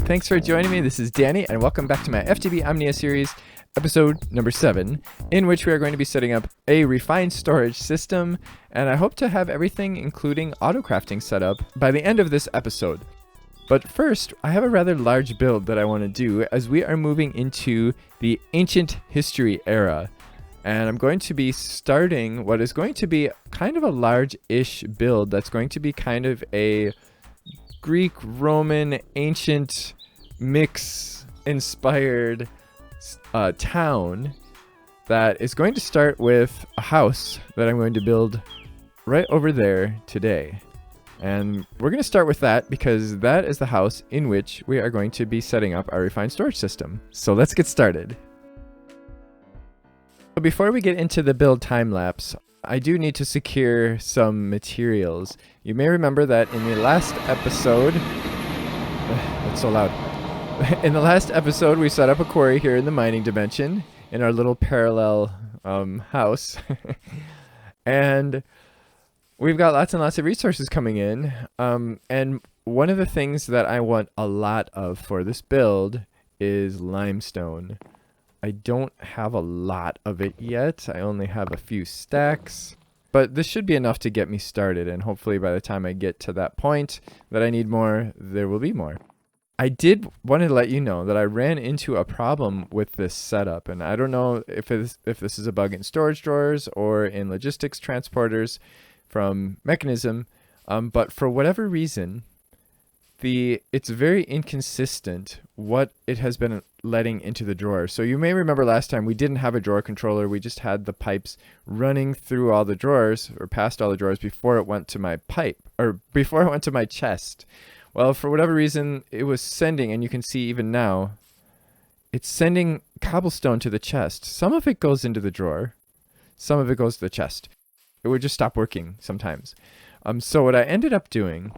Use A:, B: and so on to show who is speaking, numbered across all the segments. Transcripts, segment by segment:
A: Thanks for joining me. This is Danny, and welcome back to my FTB Omnia series, episode number 7, in which we are going to be setting up a refined storage system, and I hope to have everything, including autocrafting, set up by the end of this episode. But first, I have a rather large build that I want to do as we are moving into the ancient history era. And I'm going to be starting what is going to be kind of a large-ish build that's going to be kind of a Greek, Roman, ancient mix-inspired town that is going to start with a house that I'm going to build right over there today. And we're going to start with that because that is the house in which we are going to be setting up our refined storage system. So let's get started. So before we get into the build time-lapse, I do need to secure some materials. You may remember that in the last episode... That's so loud. In the last episode, we set up a quarry here in the mining dimension in our little parallel house. And we've got lots and lots of resources coming in. And one of the things that I want a lot of for this build is limestone. I don't have a lot of it yet. I only have a few stacks. But this should be enough to get me started. And hopefully by the time I get to that point that I need more, there will be more. I did want to let you know that I ran into a problem with this setup, and I don't know if this is a bug in storage drawers or in logistics transporters from Mechanism, but for whatever reason, it's very inconsistent what it has been letting into the drawer. So you may remember last time we didn't have a drawer controller, we just had the pipes running through all the drawers, or past all the drawers before it went to my before it went to my chest. Well, for whatever reason, it was sending, and you can see even now, it's sending cobblestone to the chest. Some of it goes into the drawer, some of it goes to the chest. It would just stop working sometimes. So what I ended up doing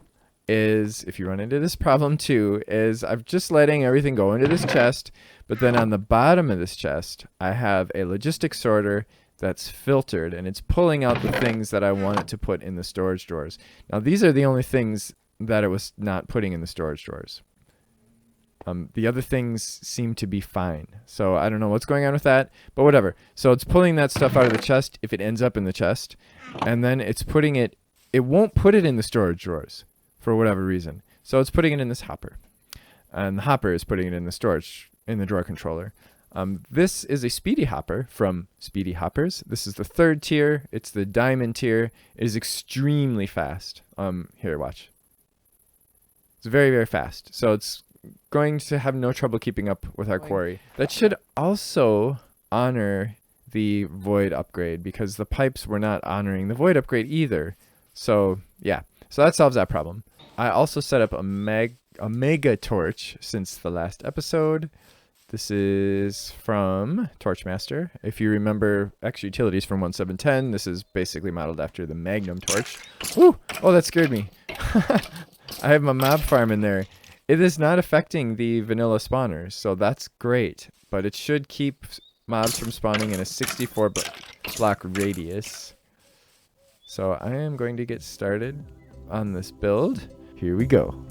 A: is, if you run into this problem too, is I'm just letting everything go into this chest, but then on the bottom of this chest, I have a logistics sorter that's filtered, and it's pulling out the things that I want it to put in the storage drawers. Now, these are the only things that it was not putting in the storage drawers. The other things seem to be fine. So I don't know what's going on with that, but whatever. So it's pulling that stuff out of the chest if it ends up in the chest, and then it's putting it won't put it in the storage drawers for whatever reason. So it's putting it in this hopper, and the hopper is putting it in the drawer controller. This is a Speedy Hopper from Speedy Hoppers. This is the 3rd tier. It's the diamond tier. It is extremely fast. Here, watch. It's very, very fast. So it's going to have no trouble keeping up with our quarry. That should also honor the void upgrade because the pipes were not honoring the void upgrade either. So yeah, so that solves that problem. I also set up a mega torch since the last episode. This is from Torchmaster. If you remember X Utilities from 1.7.10, this is basically modeled after the Magnum torch. Woo! Oh, that scared me. I have my mob farm in there. It is not affecting the vanilla spawners, so that's great. But it should keep mobs from spawning in a 64 block radius. So I am going to get started on this build. Here we go.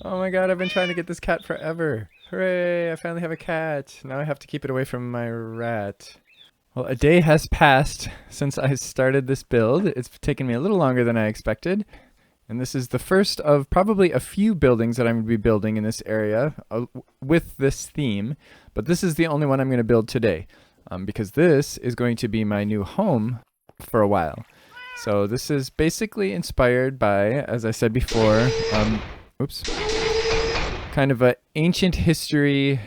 A: Oh my god, I've been trying to get this cat forever. Hooray, I finally have a cat. Now I have to keep it away from my rat. Well, a day has passed since I started this build. It's taken me a little longer than I expected. And this is the first of probably a few buildings that I'm going to be building in this area with this theme. But this is the only one I'm going to build today. Because this is going to be my new home for a while. So this is basically inspired by, as I said before, kind of an ancient history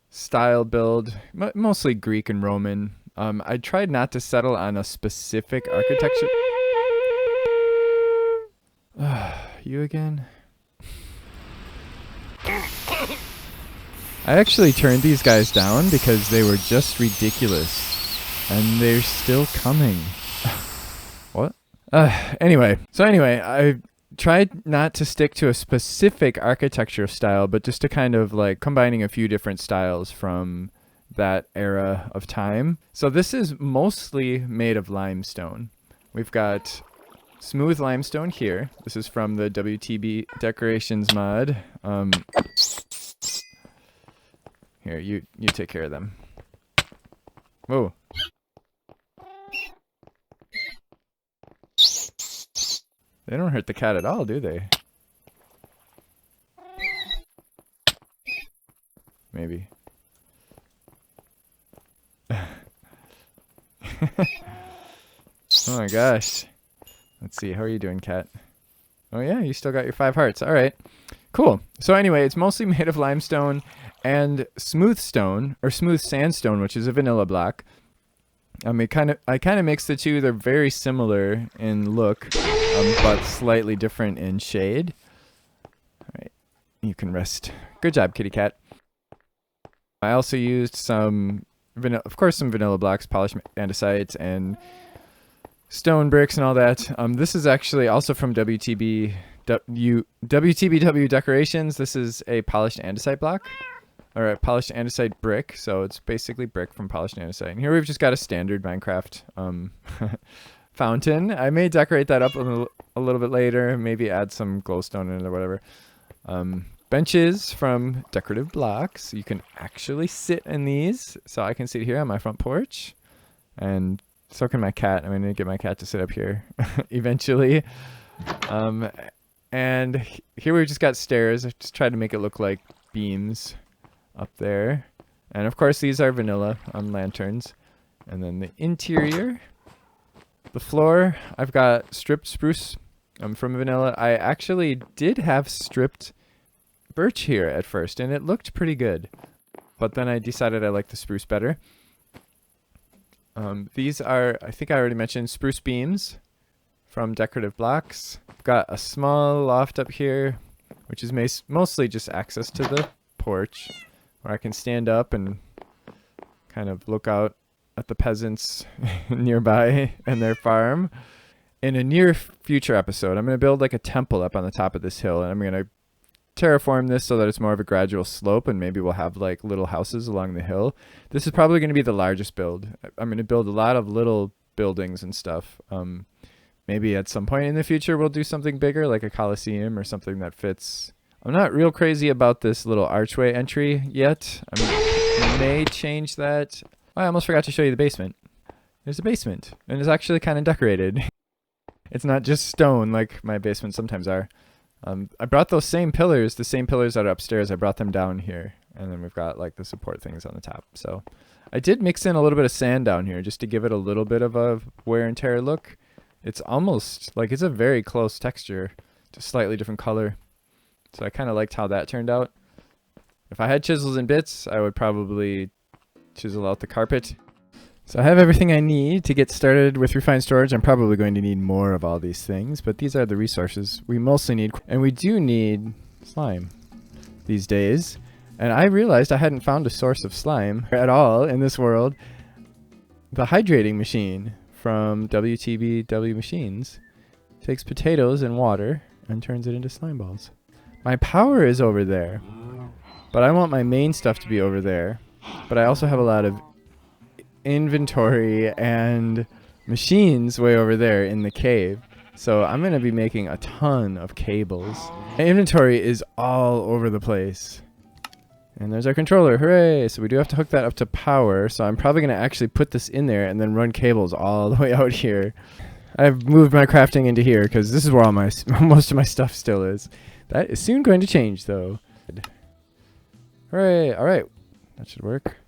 A: style build, mostly Greek and Roman. I tried not to settle on a specific architecture. You again? I actually turned these guys down because they were just ridiculous. And they're still coming. What? Anyway, I tried not to stick to a specific architecture style, but just to kind of like combining a few different styles from that era of time. So this is mostly made of limestone. We've got smooth limestone here. This is from the FTB decorations mod. Here, you take care of them. Whoa. They don't hurt the cat at all, do they? Maybe. Oh my gosh. Let's see, how are you doing, cat? Oh yeah, you still got your 5 hearts. All right, cool. So anyway, it's mostly made of limestone and smooth stone, or smooth sandstone, which is a vanilla block. I kind of mix the two. They're very similar in look, but slightly different in shade. All right, you can rest. Good job, kitty cat. I also used some some vanilla blocks, polished andesite, and stone bricks and all that. This is actually also from WTBW Decorations. This is a polished andesite block, or a polished andesite brick. So it's basically brick from polished andesite. And here we've just got a standard Minecraft fountain. I may decorate that up a little bit later, maybe add some glowstone in it or whatever. Benches from decorative blocks. You can actually sit in these. So I can sit here on my front porch, and so can my cat. I'm going to get my cat to sit up here eventually. And here we've just got stairs. I just tried to make it look like beams up there. And of course these are vanilla lanterns. And then the interior, the floor, I've got stripped spruce from vanilla. I actually did have stripped birch here at first, and it looked pretty good. But then I decided I liked the spruce better. These are, I think I already mentioned, spruce beams from decorative blocks. I've got a small loft up here, which is mostly just access to the porch, where I can stand up and kind of look out at the peasants nearby and their farm. In a near future episode, I'm going to build like a temple up on the top of this hill, and I'm going to terraform this so that it's more of a gradual slope, and maybe we'll have like little houses along the hill. This is probably going to be the largest build. I'm going to build a lot of little buildings and stuff. Maybe at some point in the future we'll do something bigger, like a coliseum or something that fits. I'm not real crazy about this little archway entry yet. I may change that. I almost forgot to show you the basement. There's a basement, and it's actually kind of decorated. It's not just stone like my basements sometimes are. I brought those same pillars, the same pillars that are upstairs, I brought them down here. And then we've got like the support things on the top. So I did mix in a little bit of sand down here just to give it a little bit of a wear and tear look. It's almost like it's a very close texture, just slightly different color. So I kind of liked how that turned out. If I had chisels and bits, I would probably chisel out the carpet. So I have everything I need to get started with refined storage. I'm probably going to need more of all these things, but these are the resources we mostly need. And we do need slime these days. And I realized I hadn't found a source of slime at all in this world. The hydrating machine from WTBW Machines takes potatoes and water and turns it into slime balls. My power is over there, but I want my main stuff to be over there. But I also have a lot of inventory and machines way over there in the cave. So I'm going to be making a ton of cables. My inventory is all over the place. And there's our controller. Hooray! So we do have to hook that up to power. So I'm probably going to actually put this in there and then run cables all the way out here. I've moved my crafting into here because this is where all my most of my stuff still is. That is soon going to change though. Hooray! Alright. That should work.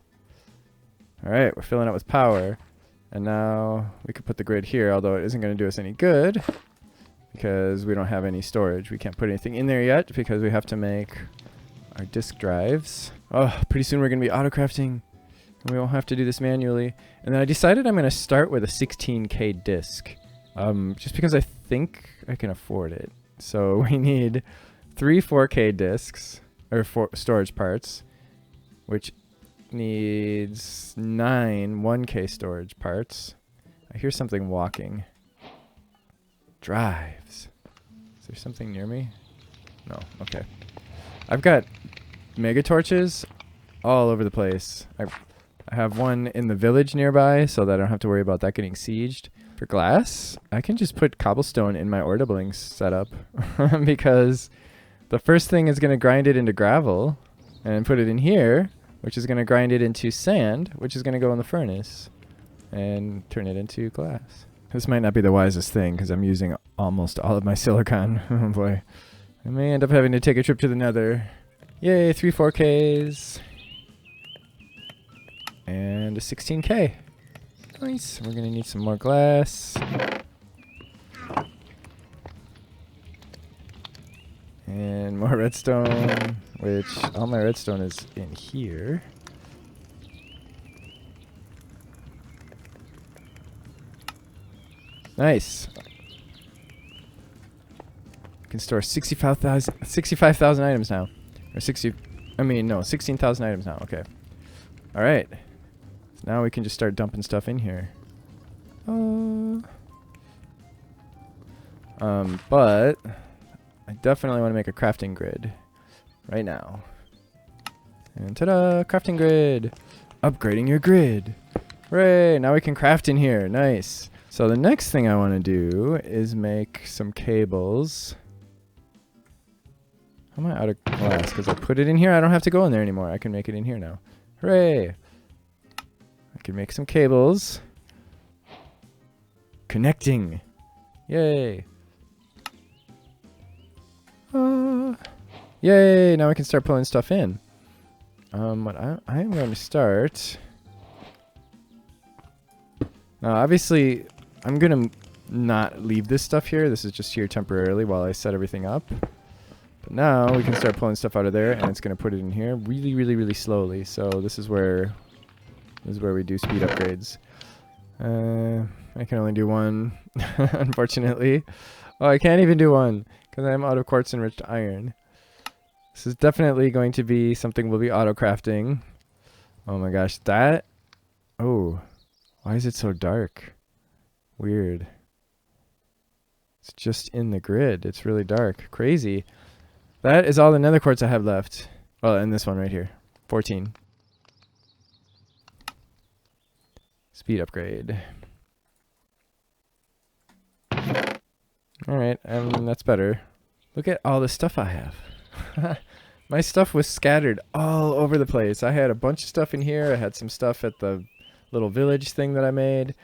A: Alright, we're filling it with power. And now we could put the grid here, although it isn't going to do us any good because we don't have any storage. We can't put anything in there yet because we have to make our disk drives. Oh, pretty soon we're going to be autocrafting. And we won't have to do this manually. And then I decided I'm going to start with a 16K disk. Just because I think I can afford it. So we need 3 4K disks, or 4 storage parts, which needs 9 1K storage parts. I hear something walking. Drives. Is there something near me? No. Okay. I've got mega torches all over the place. I have one in the village nearby so that I don't have to worry about that getting sieged. For glass, I can just put cobblestone in my ore doubling setup because the first thing is going to grind it into gravel and put it in here, which is going to grind it into sand, which is going to go in the furnace and turn it into glass. This might not be the wisest thing because I'm using almost all of my silicon. Oh boy. I may end up having to take a trip to the nether. Yay, 3 4Ks. And a 16K. Nice. We're going to need some more glass. And more redstone, which all my redstone is in here. Nice. I can store 65,000 items now. Or 16,000 items now. Okay. All right. So now we can just start dumping stuff in here. But I definitely want to make a crafting grid right now. And ta-da! Crafting grid! Upgrading your grid! Hooray! Now we can craft in here. Nice. So the next thing I want to do is make some cables. How am I out of glass? Because I put it in here. I don't have to go in there anymore. I can make it in here now. Hooray! I can make some cables. Connecting. Yay! Yay! Now I can start pulling stuff in. What I am going to start. Now, obviously, I'm going to not leave this stuff here. This is just here temporarily while I set everything up. But now we can start pulling stuff out of there, and it's going to put it in here really, really, really slowly. So this is where we do speed upgrades. I can only do one, unfortunately. Oh, I can't even do one because I'm out of quartz enriched iron. This is definitely going to be something we'll be auto-crafting. Oh my gosh, that... Oh, why is it so dark? Weird. It's just in the grid. It's really dark. Crazy. That is all the nether quartz I have left. Well, and this one right here. 14. Speed upgrade. Alright, that's better. Look at all the stuff I have. My stuff was scattered all over the place. I had a bunch of stuff in here. I had some stuff at the little village thing that I made.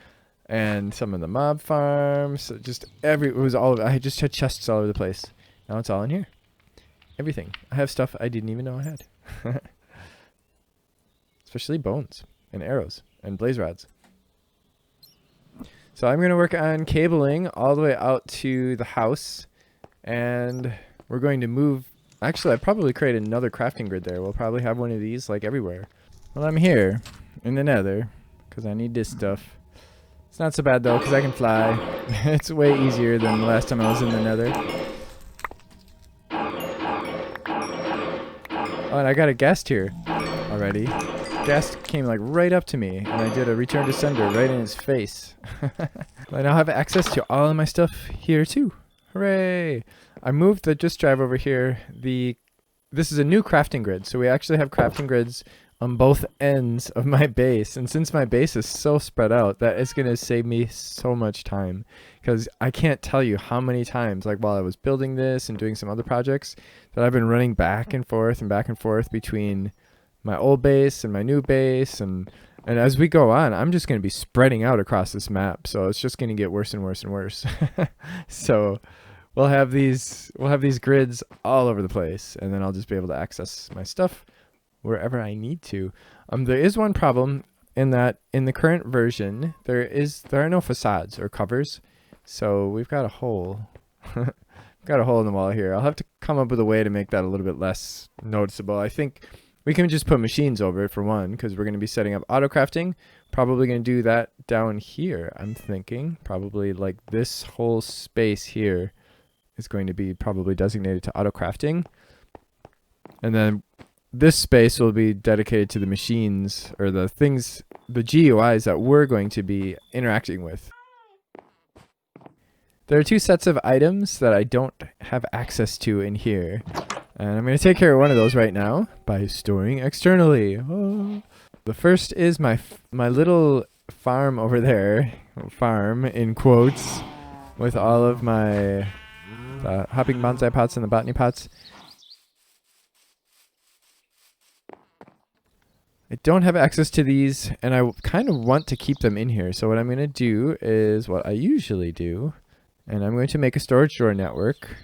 A: And some of the mob farms. I just had chests all over the place. Now it's all in here. Everything. I have stuff I didn't even know I had. Especially bones and arrows and blaze rods. So I'm going to work on cabling all the way out to the house. And we're going to move... Actually, I'd probably create another crafting grid there. We'll probably have one of these like everywhere. Well, I'm here in the nether because I need this stuff. It's not so bad though because I can fly. It's way easier than the last time I was in the nether. Oh, and I got a guest here already. Guest came like right up to me and I did a return to sender right in his face. I now have access to all of my stuff here too. Hooray! I moved the disk drive over here. This is a new crafting grid, so we actually have crafting grids on both ends of my base. And since my base is so spread out, that is going to save me so much time, because I can't tell you how many times, like while I was building this and doing some other projects, that I've been running back and forth between my old base and my new base. And as we go on, I'm just going to be spreading out across this map. So it's just going to get worse and worse and worse. So we'll have these grids all over the place, and then I'll just be able to access my stuff wherever I need to. There is one problem in that in the current version, there are no facades or covers. So we've got a hole. Got a hole in the wall here. I'll have to come up with a way to make that a little bit less noticeable. I think we can just put machines over it for one, because we're going to be setting up autocrafting. Probably going to do that down here, I'm thinking. Probably like this whole space here is going to be probably designated to autocrafting. And then this space will be dedicated to the machines, or the things, the GUIs that we're going to be interacting with. There are two sets of items that I don't have access to in here. And I'm going to take care of one of those right now by storing externally. Oh. The first is my little farm over there. Farm, in quotes. With all of my hopping bonsai pots and the botany pots. I don't have access to these, and I kind of want to keep them in here. So what I'm going to do is what I usually do. And I'm going to make a storage drawer network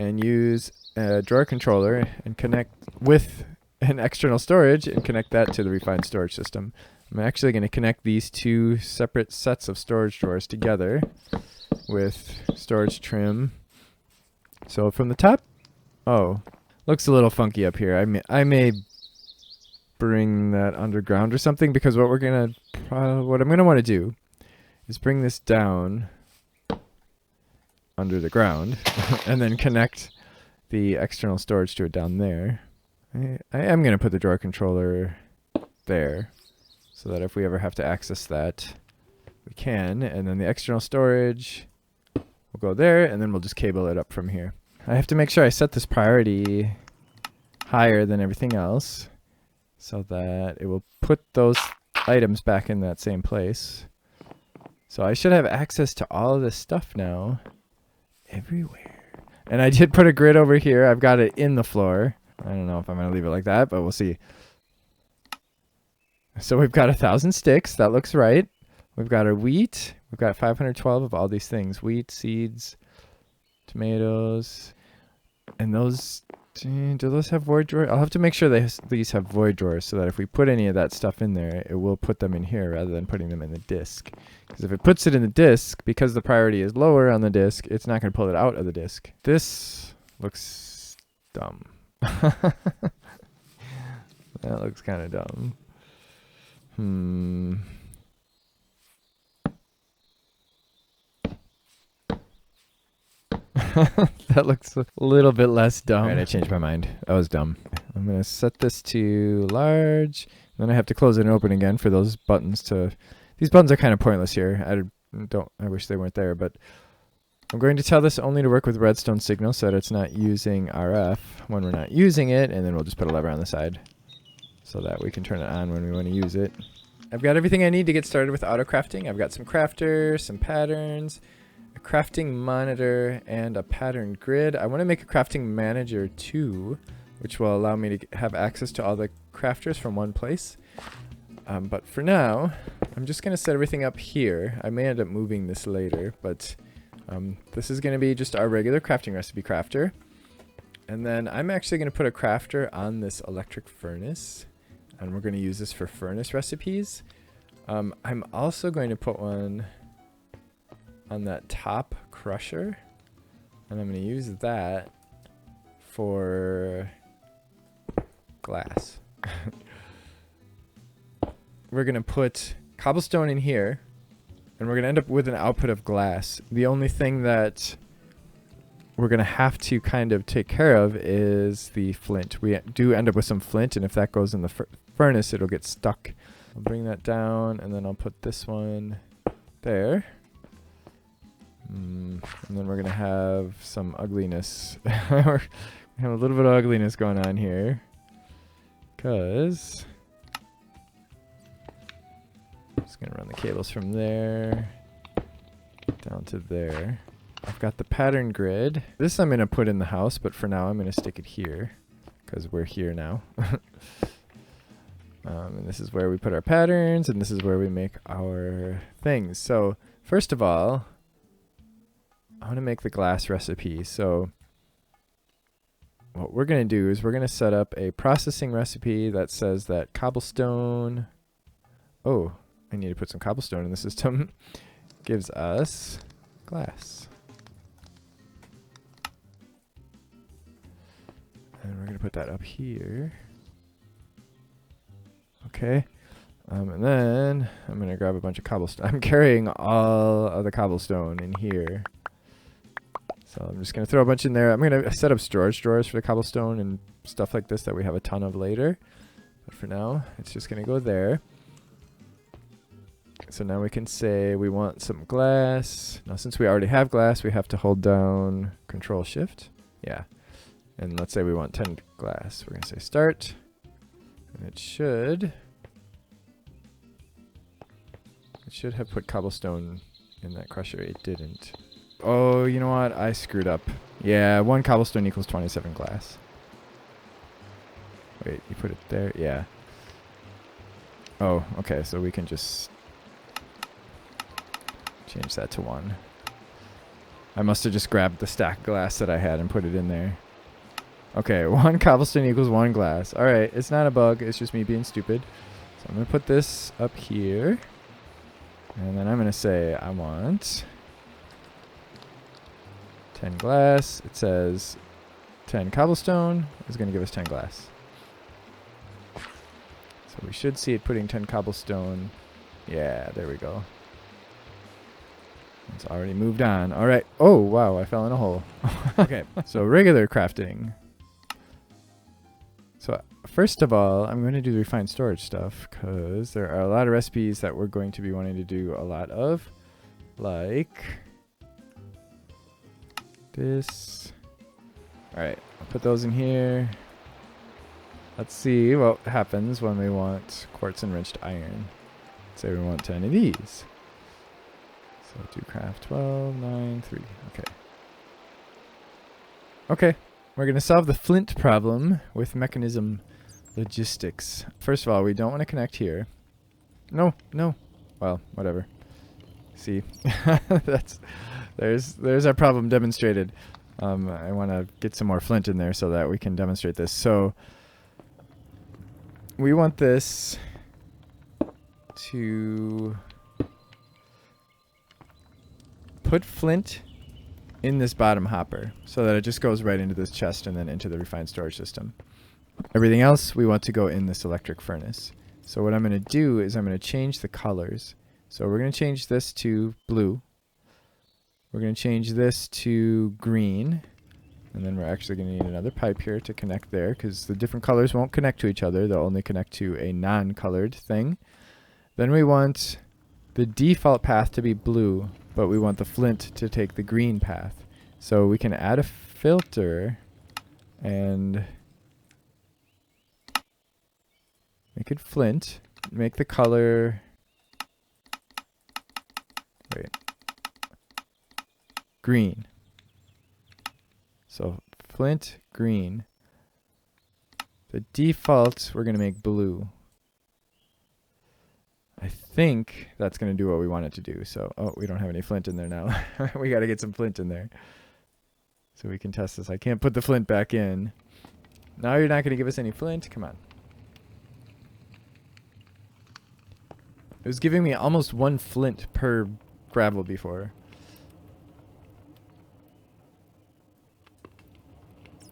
A: and use a drawer controller and connect with an external storage and connect that to the refined storage system. I'm actually going to connect these two separate sets of storage drawers together with storage trim. So from the top, looks a little funky up here. I may bring that underground or something, because what I'm going to want to do is bring this down under the ground and then connect the external storage to it down there. I am going to put the drawer controller there so that if we ever have to access that, we can. And then the external storage will go there, and then we'll just cable it up from here. I have to make sure I set this priority higher than everything else so that it will put those items back in that same place. So I should have access to all of this stuff now, everywhere. And I did put a grid over here. I've got it in the floor. I don't know if I'm going to leave it like that, but we'll see. So we've got 1,000 sticks. That looks right. We've got our wheat. We've got 512 of all these things. Wheat, seeds, tomatoes. And those, do those have void drawers? I'll have to make sure these have void drawers so that if we put any of that stuff in there, it will put them in here rather than putting them in the disk. Because if it puts it in the disk, because the priority is lower on the disk, it's not going to pull it out of the disk. This looks dumb. That looks kind of dumb. That looks a little bit less dumb. Alright, I changed my mind. That was dumb. I'm going to set this to large. Then I have to close it and open again for those buttons to... These buttons are kind of pointless here. I wish they weren't there, but I'm going to tell this only to work with redstone signal so that it's not using RF when we're not using it, and then we'll just put a lever on the side so that we can turn it on when we want to use it. I've got everything I need to get started with autocrafting. I've got some crafters, some patterns, a crafting monitor, and a pattern grid. I want to make a crafting manager too, which will allow me to have access to all the crafters from one place. But for now, I'm just going to set everything up here. I may end up moving this later, but this is going to be just our regular crafting recipe crafter. And then I'm actually going to put a crafter on this electric furnace, and we're going to use this for furnace recipes. I'm also going to put one on that top crusher, and I'm going to use that for glass. We're going to put cobblestone in here, and we're going to end up with an output of glass. The only thing that we're going to have to kind of take care of is the flint. We do end up with some flint, and if that goes in the furnace, it'll get stuck. I'll bring that down, and then I'll put this one there. And then we're going to have some ugliness. We have a little bit of ugliness going on here. Because I'm just gonna run the cables from there down to there. I've got the pattern grid. This I'm gonna put in the house, but for now I'm gonna stick it here because we're here now. And this is where we put our patterns, and this is where we make our things. So first of all, I want to make the glass recipe. So what we're going to do is we're going to set up a processing recipe that says that cobblestone, oh, I need to put some cobblestone in the system, gives us glass. And we're going to put that up here. Okay. And then I'm going to grab a bunch of cobblestone. I'm carrying all of the cobblestone in here. So I'm just going to throw a bunch in there. I'm going to set up storage drawers for the cobblestone and stuff like this that we have a ton of later. But for now, it's just going to go there. So now we can say we want some glass. Now since we already have glass, we have to hold down Control-Shift. Yeah. And let's say we want 10 glass. We're going to say start. And it should have put cobblestone in that crusher. It didn't. Oh, you know what? I screwed up. Yeah, 1 cobblestone equals 27 glass. Wait, you put it there? Yeah. Oh, okay, so we can just change that to 1. I must have just grabbed the stack of glass that I had and put it in there. Okay, 1 cobblestone equals 1 glass. Alright, it's not a bug, it's just me being stupid. So I'm going to put this up here. And then I'm going to say I want 10 glass. It says 10 cobblestone is going to give us 10 glass. So we should see it putting 10 cobblestone. Yeah, there we go. It's already moved on. All right. Oh, wow, I fell in a hole. Okay, so regular crafting. So first of all, I'm going to do the refined storage stuff because there are a lot of recipes that we're going to be wanting to do a lot of. Like this. Alright, I'll put those in here. Let's see what happens when we want quartz enriched iron. Say we want 10 of these. So do craft 12, 9, 3. Okay. Okay, we're going to solve the flint problem with mechanism logistics. First of all, we don't want to connect here. No, no. Well, whatever. See, there's our problem demonstrated. I want to get some more flint in there so that we can demonstrate this. So we want this to put flint in this bottom hopper so that it just goes right into this chest and then into the refined storage system. Everything else we want to go in this electric furnace. So what I'm going to do is I'm going to change the colors. So we're going to change this to blue. We're going to change this to green. And then we're actually going to need another pipe here to connect there because the different colors won't connect to each other. They'll only connect to a non-colored thing. Then we want the default path to be blue, but we want the flint to take the green path. So we can add a filter and make it flint. Make the color... Wait. Green. So flint, green. The default we're going to make blue. I think that's going to do what we want it to do. So, oh, we don't have any flint in there now. We got to get some flint in there so we can test this. I can't put the flint back in. Now you're not going to give us any flint? Come on. It was giving me almost 1 flint per gravel before.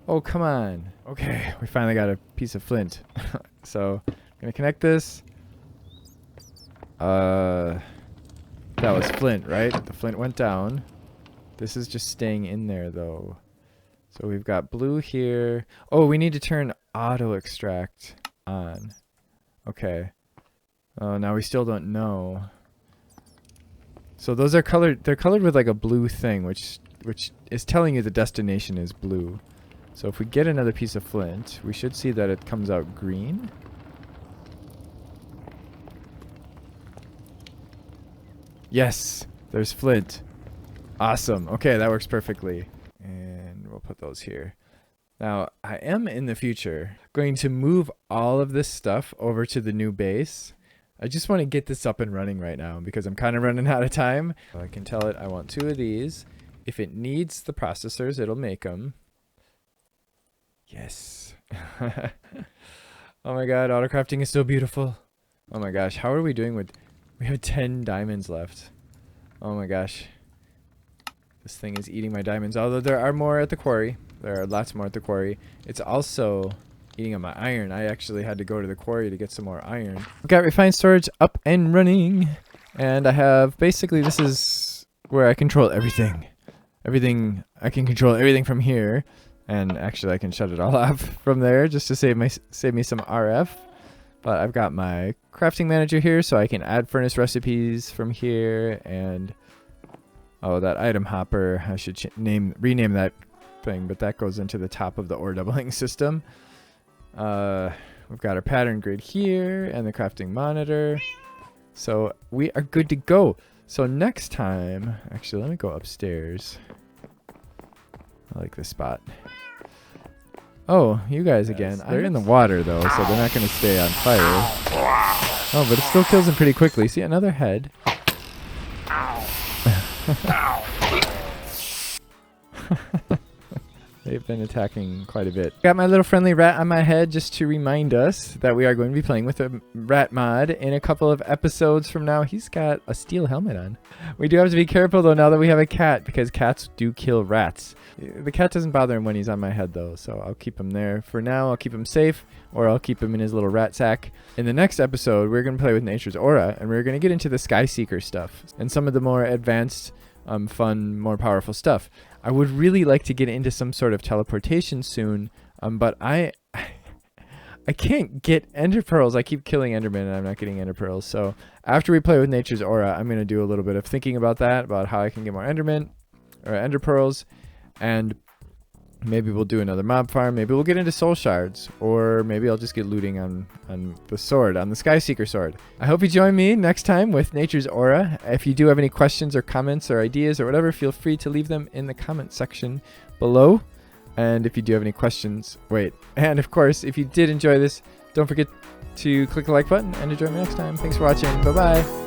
A: Oh, come on. Okay, we finally got a piece of flint. So, I'm going to connect this. That was flint, right? The flint went down. This is just staying in there, though. So we've got blue here. Oh, we need to turn auto extract on. Okay. Oh, now we still don't know. So those are colored. They're colored with like a blue thing, which is telling you the destination is blue. So if we get another piece of flint, we should see that it comes out green. Yes, there's flint. Awesome. Okay, that works perfectly. And we'll put those here. Now, I am in the future going to move all of this stuff over to the new base. I just want to get this up and running right now because I'm kind of running out of time. I can tell it I want 2 of these. If it needs the processors, it'll make them. Yes. Oh my god, autocrafting is so beautiful. Oh my gosh, how are we doing with... We have 10 diamonds left. Oh my gosh. This thing is eating my diamonds, although there are more at the quarry. There are lots more at the quarry. It's also eating at my iron. I actually had to go to the quarry to get some more iron. I've got refined storage up and running. And I have... Basically, this is where I control everything. I can control everything from here. And actually, I can shut it all off from there just to save me some RF. But I've got my crafting manager here, so I can add furnace recipes from here. And oh, that item hopper, I should rename that thing, but that goes into the top of the ore doubling system. We've got our pattern grid here and the crafting monitor. So we are good to go. So next time, actually, let me go upstairs. I like this spot. Oh, you guys again. They're in the water, though, so they're not going to stay on fire. Oh, but it still kills them pretty quickly. See, another head. They've been attacking quite a bit. Got my little friendly rat on my head just to remind us that we are going to be playing with a rat mod in a couple of episodes from now. He's got a steel helmet on. We do have to be careful though now that we have a cat, because cats do kill rats. The cat doesn't bother him when he's on my head though, so I'll keep him there. For now, I'll keep him safe, or I'll keep him in his little rat sack. In the next episode, we're going to play with Nature's Aura, and we're going to get into the Sky Seeker stuff and some of the more advanced, fun, more powerful stuff. I would really like to get into some sort of teleportation soon, but I can't get ender pearls. I keep killing endermen and I'm not getting ender pearls. So after we play with Nature's Aura, I'm going to do a little bit of thinking about that, about how I can get more endermen or ender pearls, and maybe we'll do another mob farm. Maybe we'll get into soul shards, or maybe I'll just get looting on the sword, on the Sky Seeker sword. I hope you join me next time with Nature's Aura. If you do have any questions or comments or ideas or whatever, feel free to leave them in the comment section below. And if you do have any questions, and of course, if you did enjoy this, don't forget to click the like button and to join me next time. Thanks for watching. Bye-bye.